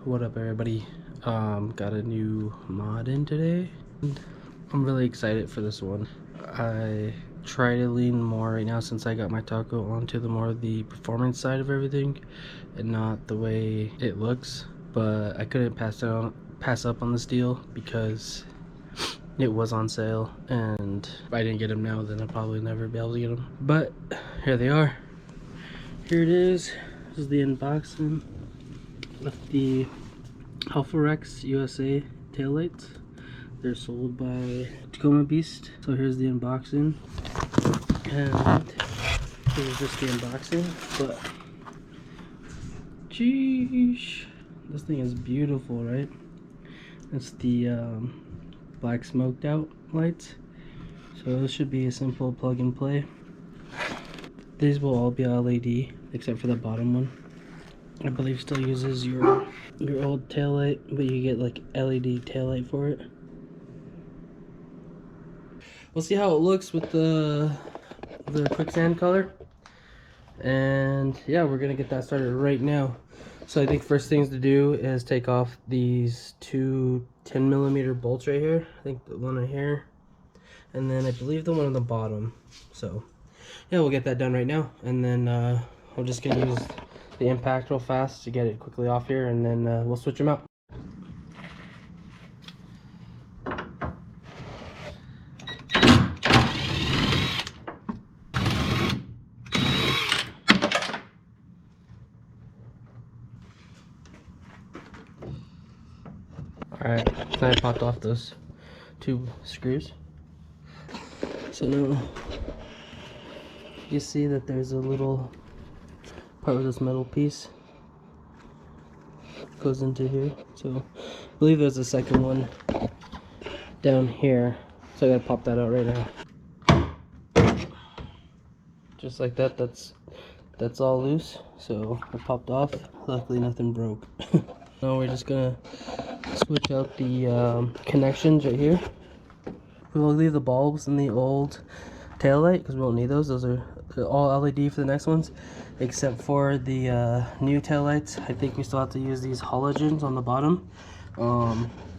What up, everybody? Got a new mod in today. I'm really excited for this one. I try to lean more right now since I got my Taco onto the more the performance side of everything and not the way it looks. But I couldn't pass up on this deal because it was on sale, and if I didn't get them now, then I'll probably never be able to get them. But here they are. Here it is. This is the unboxing of the Alpharex USA taillights. They're sold by Tacoma Beast. So here's the unboxing, and here's just the unboxing. But geesh, this thing is beautiful, right? It's the black smoked out lights. So this should be a simple plug and play. These will all be LED except for the bottom one. I believe still uses your old taillight, but you get like LED taillight for it. We'll see how it looks with the quicksand color. And yeah, we're gonna get that started right now. So I think first things to do is take off these two 10mm bolts right here. I think the one right here, and then I believe the one on the bottom. So yeah, we'll get that done right now, and then we're just gonna use the impact real fast to get it quickly off here, and then we'll switch them out. Alright, I popped off those two screws. So now you see that there's a little part of this metal piece goes into here. So I believe there's a second one down here. So I gotta pop that out right now. Just like that, that's all loose. So I popped off. Luckily nothing broke. Now we're just gonna switch out the connections right here. We'll leave the bulbs in the old taillight because we won't need those. Those are all LED for the next ones, except for the new taillights. I think we still have to use these halogens on the bottom.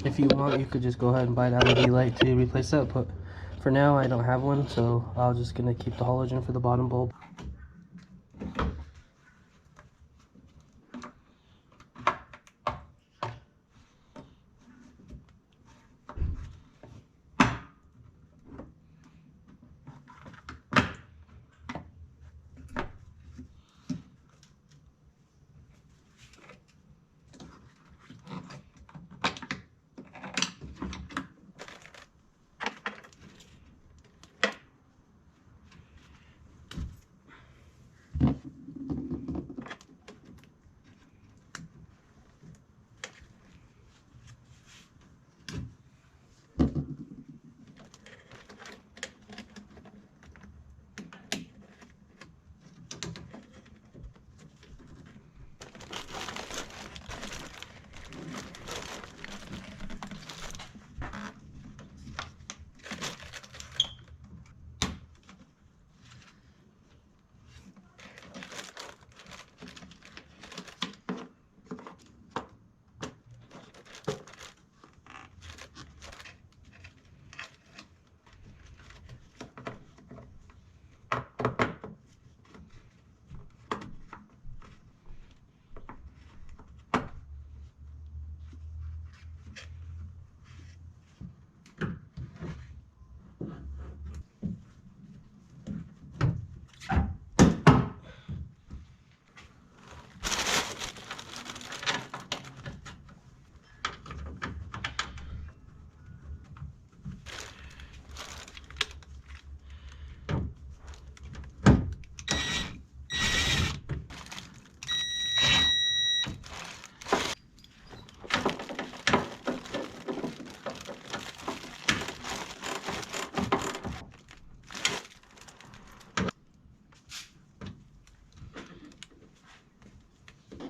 If you want, you could just go ahead and buy an LED light to replace that, but for now I don't have one, so I'm just gonna keep the halogen for the bottom bulb.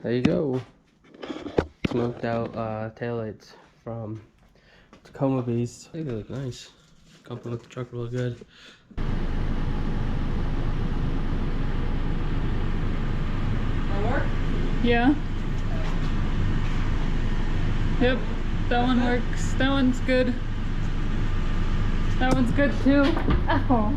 There you go. Smoked out taillights from Tacoma Beast. I think they look nice. Compliment the truck real good. Yeah. Yep, that one works. That one's good. That one's good too. Oh.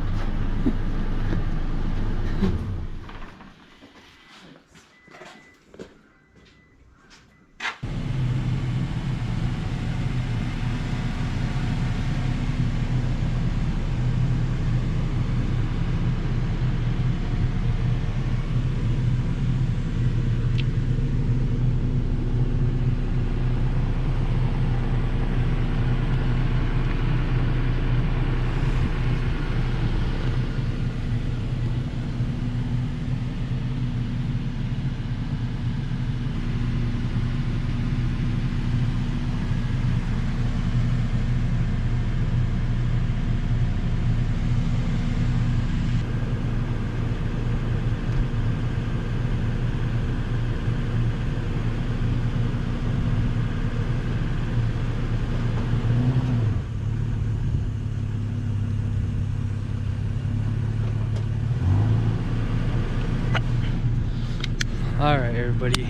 Alright everybody,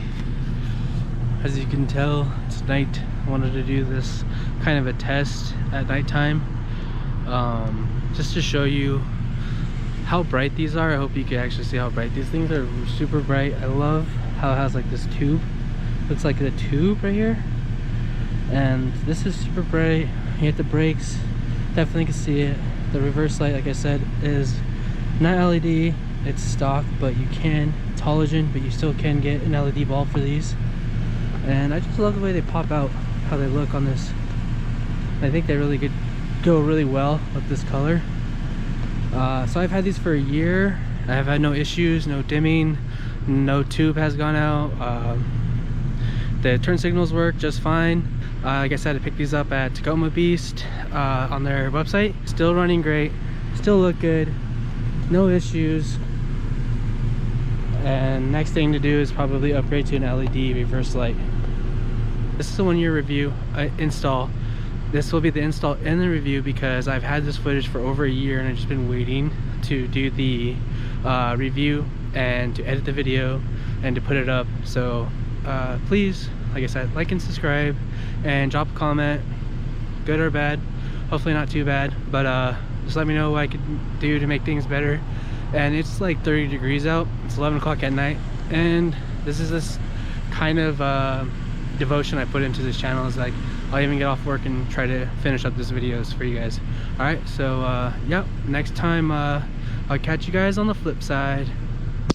as you can tell, it's night. I wanted to do this kind of a test at nighttime, just to show you how bright these are. I hope you can actually see how bright these things are. Super bright. I love how it has like this tube, looks like a tube right here, and this is super bright. You hit the brakes, definitely can see it. The reverse light, like I said, is not LED, it's stock, but you can, it's halogen, but you still can get an LED bulb for these. And I just love the way they pop out, how they look on this. I think they really go really well with this color. So I've had these for a year. I have had no issues, no dimming, no tube has gone out. The turn signals work just fine. Like I said, I picked these up at Tacoma Beast on their website. Still running great, still look good, no issues. And next thing to do is probably upgrade to an LED reverse light. This is a 1 year review install. This will be the install and the review because I've had this footage for over a year and I've just been waiting to do the review and to edit the video and to put it up. So please, like I said, like and subscribe and drop a comment, good or bad. Hopefully not too bad, but just let me know what I could do to make things better. And it's like 30 degrees out, it's 11 o'clock at night, and this is this kind of devotion I put into this channel. Is like I'll even get off work and try to finish up this videos for you guys. All right, so yeah, next time I'll catch you guys on the flip side.